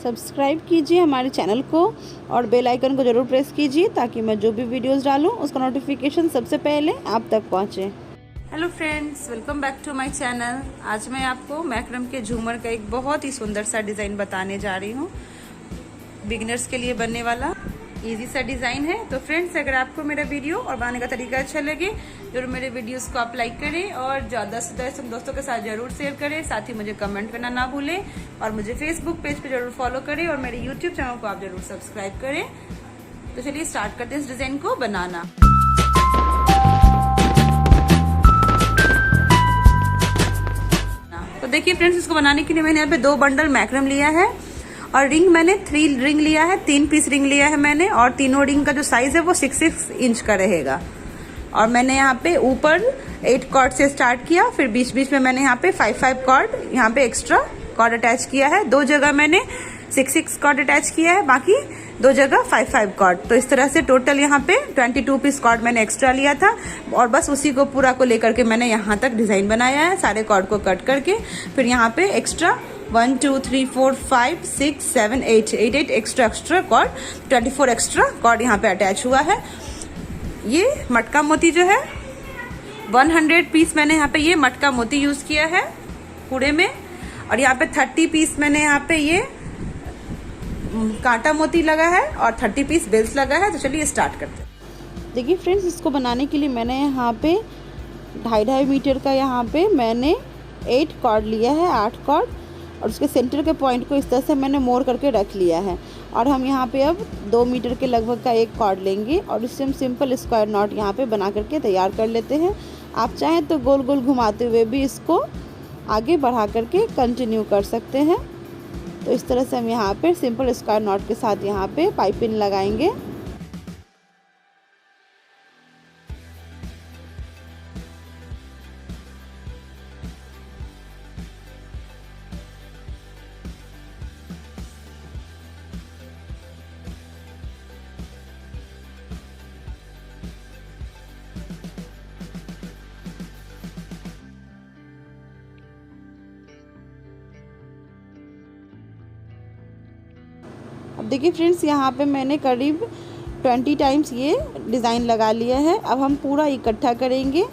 Subscribe कीजिए हमारे channel को और बेल आइकन को ज़रूर प्रेस कीजिए ताकि मैं जो भी वीडियोस डालूं उसका नोटिफिकेशन सबसे पहले आप तक पहुंचे। Hello friends, welcome back to my channel. आज मैं आपको मैक्रम के झूमर का एक बहुत ही सुंदर सा डिज़ाइन बताने जा रही हूँ। बिगिनर्स के लिए बनने वाला इजी सा डिज़ाइन है। तो फ्रेंड्स, अगर आपको मेरा वीडियो और बनाने का तरीका अच्छा लगे जरूर मेरे वीडियोस को आप लाइक करें और ज़्यादा से ज़्यादा दोस्तों के साथ जरूर शेयर करें। साथ ही मुझे कमेंट करना ना भूलें और मुझे फेसबुक पेज पे जरूर फॉलो करें और मेरे यूट्यूब चैनल को आप जरूर सब्सक्राइब करें। तो चलिए स्टार्ट करते हैं इस डिज़ाइन को बनाना। तो देखिए फ्रेंड्स, इसको बनाने के लिए मैंने यहाँ पे 2 बंडल मैक्रम लिया है और रिंग मैंने 3 रिंग लिया है, 3 पीस रिंग लिया है मैंने, और तीनों रिंग का जो साइज है वो 6 इंच का रहेगा। और मैंने यहाँ पे ऊपर 8 कॉर्ड से स्टार्ट किया, फिर बीच बीच में मैंने यहाँ पे 5 कॉर्ड यहाँ पे एक्स्ट्रा कॉर्ड अटैच किया है। 2 जगह मैंने 6 कॉर्ड अटैच किया है, बाकी 2 जगह 5 कॉर्ड। तो इस तरह से टोटल यहाँ पे 22 पीस कॉर्ड मैंने एक्स्ट्रा लिया था और बस उसी को पूरा को लेकर के मैंने यहाँ तक डिजाइन बनाया है, सारे कॉर्ड को कट करके। फिर यहाँ पे extra 1 2 3 4 5 6 7 8 extra cord, 24 extra cord यहाँ पे अटैच हुआ है। ये मटका मोती जो है 100 पीस मैंने यहाँ पे ये मटका मोती यूज किया है पूरे में, और यहाँ पे 30 पीस मैंने यहाँ पे ये कांटा मोती लगा है और 30 पीस बेल्स लगा है। तो चलिए स्टार्ट करते हैं। देखिए फ्रेंड्स, इसको बनाने के लिए मैंने यहाँ पे 2.5 मीटर का यहाँ पे मैंने 8 कॉर्ड लिया है, 8 कॉर्ड, और उसके सेंटर के पॉइंट को इस तरह से मैंने मोड़ करके रख लिया है। और हम यहाँ पे अब 2 मीटर के लगभग का एक कॉर्ड लेंगे और इससे हम सिंपल स्क्वायर नॉट यहाँ पे बना करके तैयार कर लेते हैं। आप चाहें तो गोल गोल घुमाते हुए भी इसको आगे बढ़ा करके कंटिन्यू कर सकते हैं। तो इस तरह से हम यहाँ पे सिंपल स्क्वायर नॉट के साथ यहाँ पे पाइपिंग लगाएंगे। अब देखिए फ्रेंड्स, यहाँ पे मैंने करीब 20 टाइम्स ये डिज़ाइन लगा लिया है। अब हम पूरा इकट्ठा करेंगे,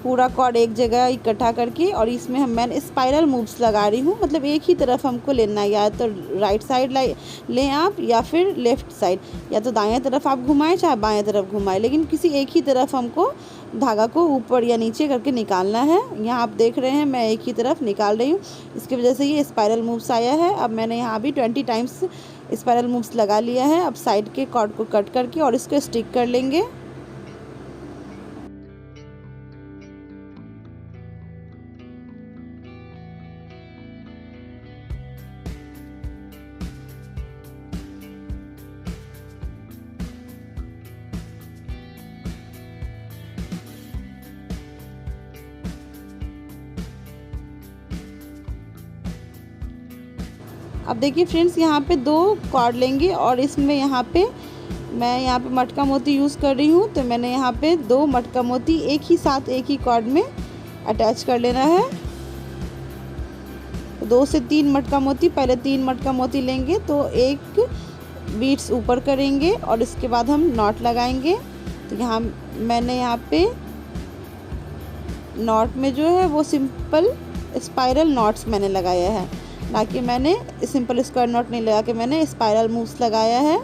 पूरा कॉर्ड एक जगह इकट्ठा करके, और इसमें मैंने स्पाइरल मूव्स लगा रही हूँ। मतलब एक ही तरफ हमको लेना है, या तो राइट साइड लें आप या फिर लेफ़्ट साइड, या तो दाएं तरफ आप घुमाएं चाहे बाएं तरफ घुमाएं, लेकिन किसी एक ही तरफ हमको धागा को ऊपर या नीचे करके निकालना है। यहाँ आप देख रहे हैं मैं एक ही तरफ निकाल रही हूँ, इसकी वजह से ये स्पाइरल मूव्स आया है। अब मैंने यहाँ भी 20 टाइम्स स्पाइरल मूव्स लगा लिया है। अब साइड के कॉर्ड को कट करके और इसको स्टिक कर लेंगे। अब देखिए फ्रेंड्स, यहाँ पे 2 कॉर्ड लेंगे और इसमें यहाँ पे मैं मटका मोती यूज़ कर रही हूँ। तो मैंने यहाँ पे 2 मटका मोती एक ही साथ एक ही कॉर्ड में अटैच कर लेना है। 2 से 3 मटका मोती, पहले 3 मटका मोती लेंगे तो एक बीट्स ऊपर करेंगे और इसके बाद हम नॉट लगाएंगे। तो मैंने यहाँ पे नॉट में जो है वो सिंपल स्पाइरल नॉट्स मैंने लगाया है, ना कि मैंने सिंपल स्क्वायर नॉट नहीं लगा के मैंने स्पाइरल मूव्स लगाया है।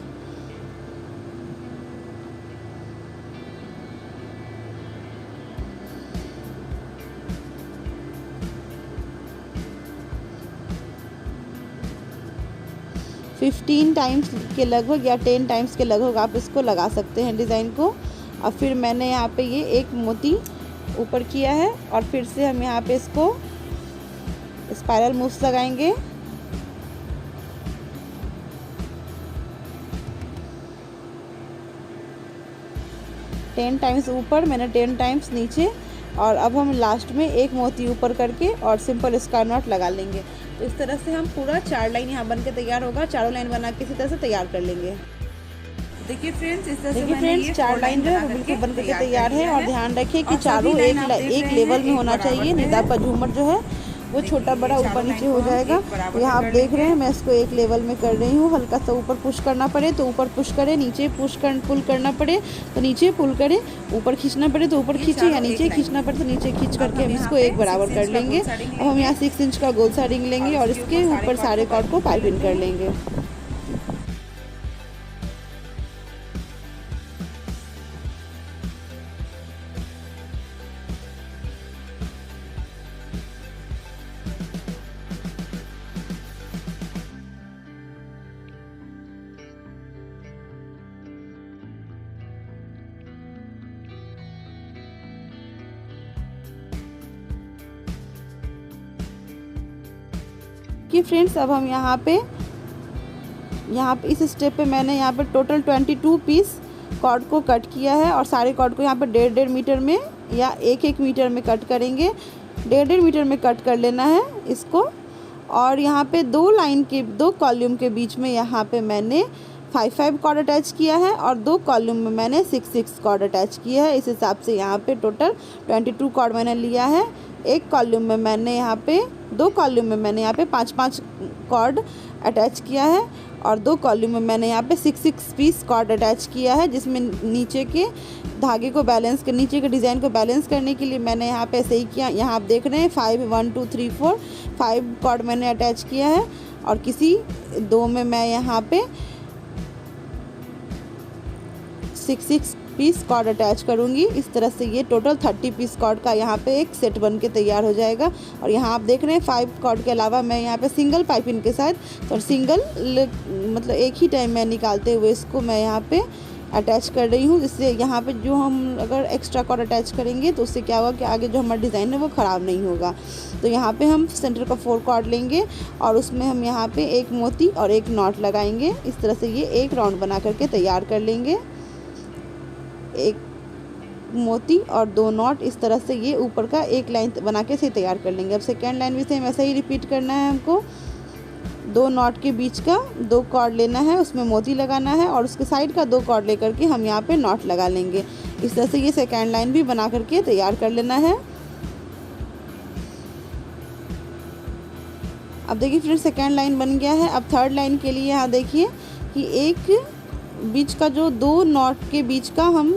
$15 टाइम्स के लगभग या 10 टाइम्स के लगभग आप इसको लगा सकते हैं डिज़ाइन को। और फिर मैंने यहाँ पे ये एक मोती ऊपर किया है और फिर से हम यहाँ पे इसको स्पाइरल मूव्स लगाएंगे। टेन टाइम्स ऊपर, मैंने 10 टाइम्स नीचे, और अब हम लास्ट में एक मोती ऊपर करके और सिंपल स्क्वायर नॉट लगा लेंगे। तो इस तरह से हम पूरा 4 लाइन यहाँ बन के तैयार होगा। 4 लाइन बना के इसी तरह से तैयार कर लेंगे। देखिए फ्रेंड्स, इस तरह से देखिए फ्रेंड्स, 4 लाइन जो है वो बिल्कुल बन के तैयार है। और ध्यान रखिए कि चारों एक लेवल में होना चाहिए, नहीं तो आपका झूमर जो है वो छोटा बड़ा ऊपर नीचे हो जाएगा। तो यहाँ आप देख रहे हैं मैं इसको एक लेवल में कर रही हूँ। हल्का सा ऊपर पुश करना पड़े तो ऊपर पुश करे, नीचे पुल करना पड़े तो नीचे पुल करे, ऊपर खींचना पड़े तो ऊपर खींचे, या नीचे खींचना पड़े तो नीचे खींच करके हम इसको एक बराबर कर लेंगे। अब हम यहाँ 6 इंच का गोल सा रिंग लेंगे और इसके ऊपर सारे कॉर्ड को पाइपिंग कर लेंगे। कि फ्रेंड्स अब हम यहाँ पे इस स्टेप पे मैंने यहाँ पे टोटल 22 पीस कॉर्ड को कट किया है और सारे कॉर्ड को यहाँ पे 1.5 मीटर में या 1 मीटर में कट करेंगे। 1.5 मीटर में कट कर लेना है इसको। और यहाँ पे 2 कॉलम के बीच में यहाँ पे मैंने 5 कॉर्ड अटैच किया है और 2 कॉलम में मैंने 6 कॉर्ड अटैच किया है। इस हिसाब से यहाँ पे टोटल 22 कॉर्ड मैंने लिया है। 2 कॉलम में मैंने यहाँ पे 5 कॉर्ड अटैच किया है और 2 कॉलम में मैंने यहाँ पे 6 पीस कॉर्ड अटैच किया है, जिसमें नीचे के धागे को नीचे के डिज़ाइन को बैलेंस करने के लिए मैंने यहाँ पे ऐसे ही किया। यहाँ आप देख रहे हैं 1 2 3 4 5 कॉर्ड मैंने अटैच किया है और किसी 2 में मैं यहाँ पे 6 पीस कॉर्ड अटैच करूँगी। इस तरह से ये टोटल 30 पीस कॉर्ड का यहाँ पे एक सेट बन के तैयार हो जाएगा। और यहाँ आप देख रहे हैं 5 कॉर्ड के अलावा मैं यहाँ पे सिंगल पाइपिंग के साथ और सिंगल मतलब एक ही टाइम में निकालते हुए इसको मैं यहाँ पे अटैच कर रही हूँ, जिससे यहाँ पे जो हम अगर एक्स्ट्रा कॉर्ड अटैच करेंगे तो उससे क्या होगा कि आगे जो हमारा डिज़ाइन है वो ख़राब नहीं होगा। तो यहाँ पे हम सेंटर का 4 कॉर्ड लेंगे और उसमें हम यहाँ पे एक मोती और एक नॉट लगाएंगे। इस तरह से ये एक राउंड बना करके तैयार कर लेंगे। एक मोती और 2 नॉट, इस तरह से ये ऊपर का एक लाइन बना के से तैयार कर लेंगे। अब सेकेंड लाइन भी सेम ऐसा ही रिपीट करना है हमको। 2 नॉट के बीच का 2 कॉर्ड लेना है, उसमें मोती लगाना है और उसके साइड का 2 कॉर्ड लेकर के हम यहाँ पे नॉट लगा लेंगे। इस तरह से ये सेकेंड लाइन भी बना करके तैयार कर लेना है। अब देखिए फ्रेंड्स सेकेंड लाइन बन गया है। अब थर्ड लाइन के लिए यहाँ देखिए कि एक बीच का जो 2 नॉट के बीच का हम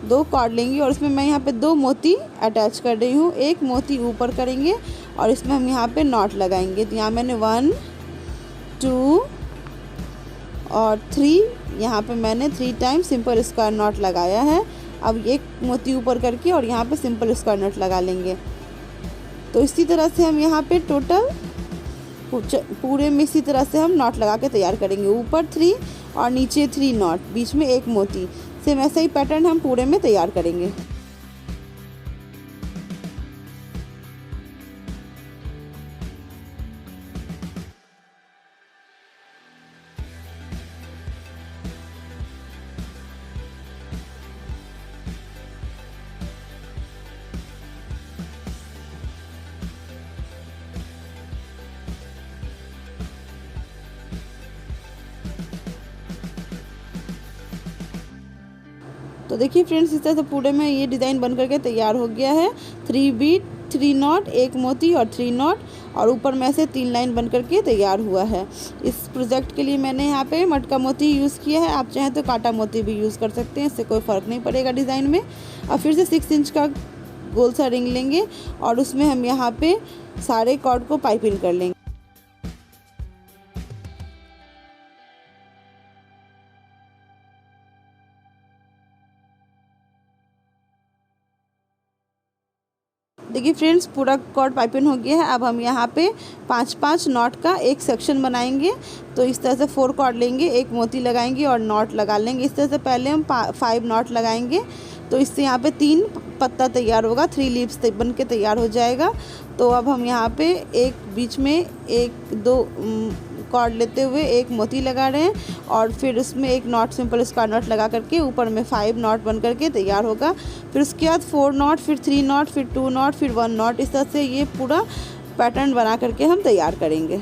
2 कॉर्ड लेंगे और इसमें मैं यहाँ पे 2 मोती अटैच कर रही हूँ। एक मोती ऊपर करेंगे और इसमें हम यहाँ पे नॉट लगाएंगे। तो यहाँ मैंने 1 2 और 3 यहाँ पे मैंने 3 टाइम सिंपल स्क्वायर नॉट लगाया है। अब एक मोती ऊपर करके और यहाँ पे सिंपल स्क्वायर नॉट लगा लेंगे। तो इसी तरह से हम यहाँ पे टोटल पूरे में इसी तरह से हम नॉट लगा के तैयार करेंगे। ऊपर 3 और नीचे 3 नॉट, बीच में एक मोती। सेम ऐसा ही पैटर्न हम पूरे में तैयार करेंगे। तो देखिए फ्रेंड्स इस तरह से पूरे में ये डिज़ाइन बन करके तैयार हो गया है। 3 बीट 3 नॉट, एक मोती और 3 नॉट और ऊपर में से 3 लाइन बन करके तैयार हुआ है। इस प्रोजेक्ट के लिए मैंने यहाँ पे मटका मोती यूज़ किया है। आप चाहें तो कांटा मोती भी यूज़ कर सकते हैं, इससे कोई फ़र्क नहीं पड़ेगा डिज़ाइन में। अब फिर से 6 इंच का गोल सा रिंग लेंगे और उसमें हम यहाँ पे सारे कॉर्ड को पाइपिंग कर लेंगे। देखिए फ्रेंड्स पूरा कॉर्ड पाइपिंग हो गया है। अब हम यहाँ पे 5 नॉट का एक सेक्शन बनाएंगे। तो इस तरह से 4 कॉर्ड लेंगे, एक मोती लगाएंगे और नॉट लगा लेंगे। इस तरह से पहले हम 5 नॉट लगाएंगे तो इससे यहाँ पे 3 पत्ता तैयार होगा, 3 लीव्स बन के तैयार हो जाएगा। तो अब हम यहाँ पे एक बीच में 1-2 कॉर्ड लेते हुए एक मोती लगा रहे हैं और फिर उसमें एक नॉट सिंपल स्क्वायर नॉट लगा करके ऊपर में 5 नॉट बन करके तैयार होगा। फिर उसके बाद 4 नॉट, फिर 3 नॉट, फिर 2 नॉट, फिर 1 नॉट। इस तरह से ये पूरा पैटर्न बना करके हम तैयार करेंगे।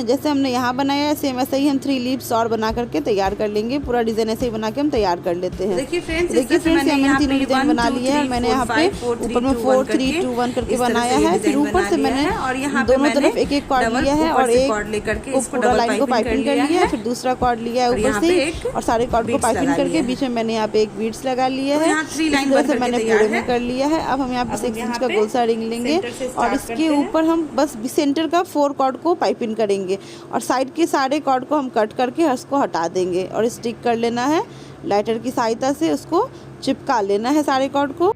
जैसे हमने यहाँ बनाया है सेम ऐसे ही हम 3 लीव्स और बना करके तैयार कर लेंगे। पूरा डिजाइन ऐसे ही बना के हम तैयार कर लेते हैं। देखिए फ्रेंड्स हमने तीनों डिजाइन बना लिया है। मैंने यहाँ पे ऊपर में 4 3 2 1 करके बनाया है। फिर ऊपर से मैंने दोनों तरफ एक एक कॉर्ड लिया है और एक पूरा लाइन को पाइपिंग कर लिया है। फिर दूसरा कॉर्ड लिया है ऊपर से और सारे कॉर्ड को पाइपिंग करके बीच में मैंने यहाँ पे एक बीड्स लगा लिया है। इस तरह से मैंने पूरे में कर लिया है। अब हम यहाँ पे 6 इंच का गोल सा रिंग लेंगे और इसके ऊपर हम बस सेंटर का 4 कॉर्ड को पाइपिंग करेंगे और साइड के सारे कॉर्ड को हम कट करके उसको हटा देंगे और स्टिक कर लेना है। लाइटर की सहायता से उसको चिपका लेना है सारे कॉर्ड को।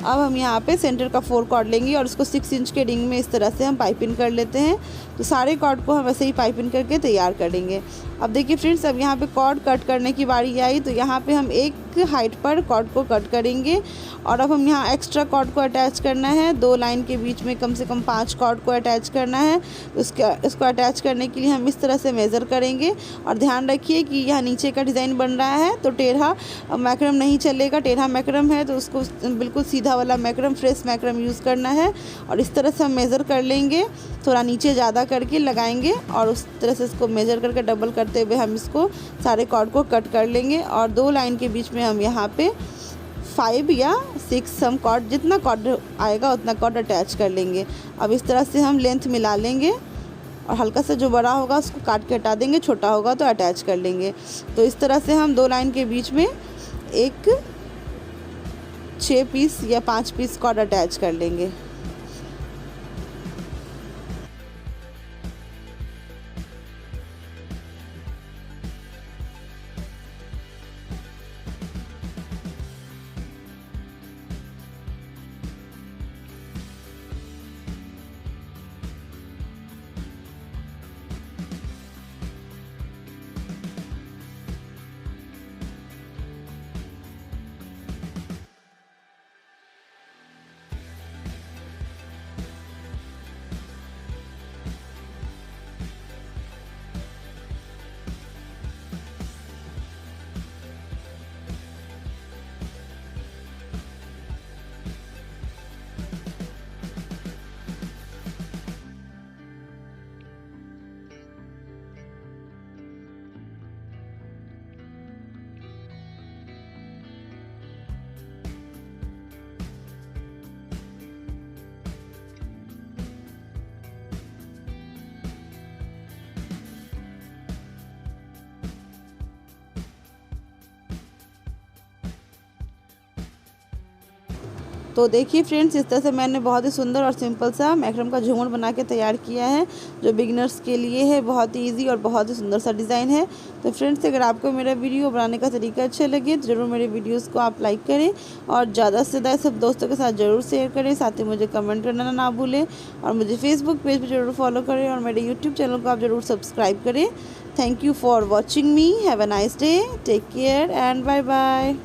अब हम यहाँ पे सेंटर का 4 कॉर्ड लेंगे और इसको 6 इंच के रिंग में इस तरह से हम पाइपिंग कर लेते हैं। तो सारे कॉर्ड को हम ऐसे ही पाइपिंग करके तैयार करेंगे। अब देखिए फ्रेंड्स, अब यहाँ पे कॉर्ड कट करने की बारी आई तो यहाँ पे हम एक हाइट पर कॉर्ड को कट करेंगे और अब हम यहाँ एक्स्ट्रा कॉर्ड को अटैच करना है। 2 लाइन के बीच में कम से कम 5 कॉर्ड को अटैच करना है। इसको अटैच करने के लिए हम इस तरह से मेज़र करेंगे और ध्यान रखिए कि यहाँ नीचे का डिज़ाइन बन रहा है तो टेढ़ा मैक्रम नहीं चलेगा। टेढ़ा मैक्रम है तो उसको बिल्कुल सीधा वाला मैक्रम, फ्रेश मैक्रम यूज़ करना है और इस तरह से हम मेज़र कर लेंगे। थोड़ा नीचे ज़्यादा करके लगाएंगे और उस तरह से इसको मेज़र करके डबल करते हुए हम इसको सारे कॉर्ड को कट कर लेंगे और 2 लाइन के बीच में हम यहाँ पे 5 या 6 हम कॉर्ड, जितना कॉर्ड आएगा उतना कॉर्ड अटैच कर लेंगे। अब इस तरह से हम लेंथ मिला लेंगे और हल्का सा जो बड़ा होगा उसको काट के हटा देंगे, छोटा होगा तो अटैच कर लेंगे। तो इस तरह से हम 2 लाइन के बीच में एक 6 पीस या 5 पीस कॉर्ड अटैच कर लेंगे। तो देखिए फ्रेंड्स, इस तरह से मैंने बहुत ही सुंदर और सिंपल सा मैक्रम का झूमर बना के तैयार किया है जो बिगिनर्स के लिए है। बहुत ही इजी और बहुत ही सुंदर सा डिज़ाइन है। तो फ्रेंड्स, अगर आपको मेरा वीडियो बनाने का तरीका अच्छा लगे तो ज़रूर मेरे वीडियोस को आप लाइक करें और ज़्यादा से ज़्यादा सब दोस्तों के साथ ज़रूर शेयर करें। साथ ही मुझे कमेंट करना ना भूलें और मुझे फेसबुक पेज पर ज़रूर फॉलो करें और मेरे यूट्यूब चैनल को आप ज़रूर सब्सक्राइब करें। Thank you for watching me. Have a nice day. Take care and bye bye.